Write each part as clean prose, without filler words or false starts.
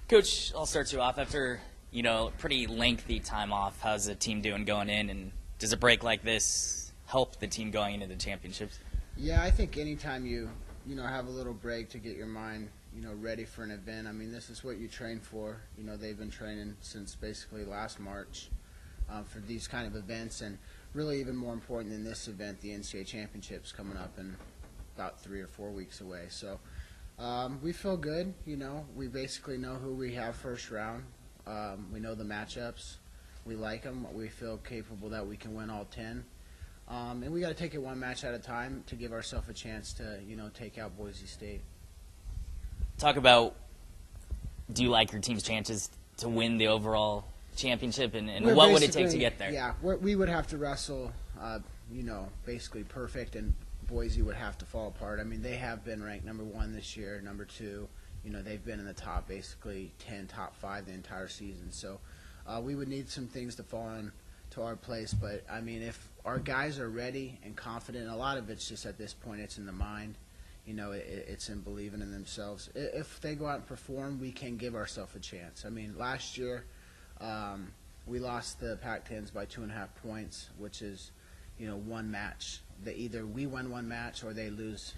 Coach, I'll start you off. After, pretty lengthy time off, how's the team doing going in, and does a break like this help the team going into the championships? Yeah, I think anytime you have a little break to get your mind, ready for an event. I mean, this is what you train for. They've been training since basically last March for these kind of events, and really even more important than this event, the NCAA championships coming up in about 3 or 4 weeks away. So we feel good. We basically know who we have first round. We know the matchups. We like them. We feel capable that we can win all 10. And we got to take it one match at a time to give ourselves a chance to, take out Boise State. Talk about, do you like your team's chances to win the overall championship, and what would it take to get there? Yeah, we would have to wrestle, basically perfect, and Boise would have to fall apart. I mean, they have been ranked number 1 this year, number 2. They've been in the top, basically 10, top 5 the entire season. So we would need some things to fall into our place. But, I mean, if our guys are ready and confident, a lot of it's just at this point it's in the mind. It's in believing in themselves. If they go out and perform, we can give ourselves a chance. I mean, last year we lost the Pac-10s by 2.5 points, which is, one match. Either we win one match or they lose,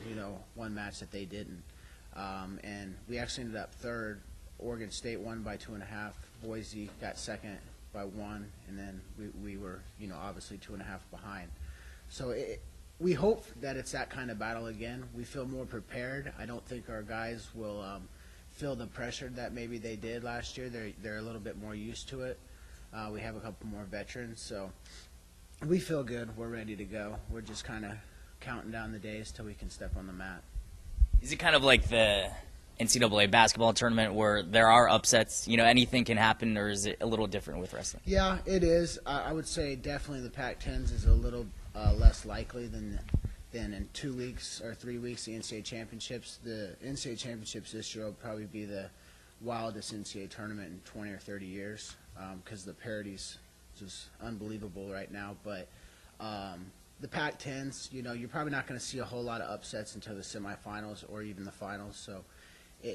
one match that they didn't. And we actually ended up third. Oregon State won by 2.5. Boise got second by 1, and then we were, obviously 2.5 behind. So we hope that it's that kind of battle again. We feel more prepared. I don't think our guys will feel the pressure that maybe they did last year. They're a little bit more used to it. We have a couple more veterans, so we feel good. We're ready to go. We're just kind of counting down the days till we can step on the mat. Is it kind of like the NCAA basketball tournament where there are upsets, anything can happen, or is it a little different with wrestling? Yeah, it is. I would say definitely the Pac-10s is a little less likely than in 2 weeks or 3 weeks the NCAA championships. The NCAA championships this year will probably be the wildest NCAA tournament in 20 or 30 years because the parity's just unbelievable right now. But the Pac-10s, you're probably not going to see a whole lot of upsets until the semifinals or even the finals. So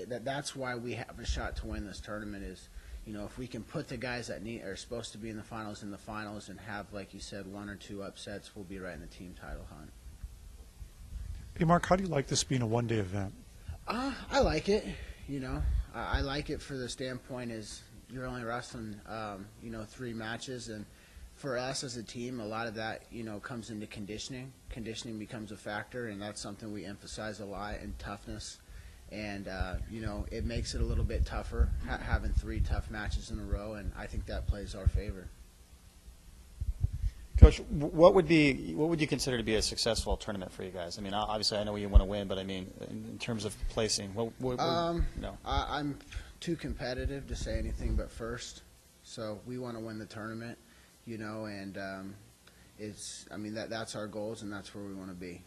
that's why we have a shot to win this tournament is, if we can put the guys that are supposed to be in the finals and have, like you said, 1 or 2 upsets, we'll be right in the team title hunt. Hey, Mark, how do you like this being a one-day event? I like it. I like it for the standpoint is you're only wrestling, 3 matches. And for us as a team, a lot of that, comes into conditioning. Conditioning becomes a factor, and that's something we emphasize a lot, and toughness. And, it makes it a little bit tougher having 3 tough matches in a row, and I think that plays our favor. Coach, what would you consider to be a successful tournament for you guys? I mean, obviously I know you want to win, but I mean, in terms of placing, no. I'm too competitive to say anything but first. So we want to win the tournament, and that's our goals, and that's where we want to be.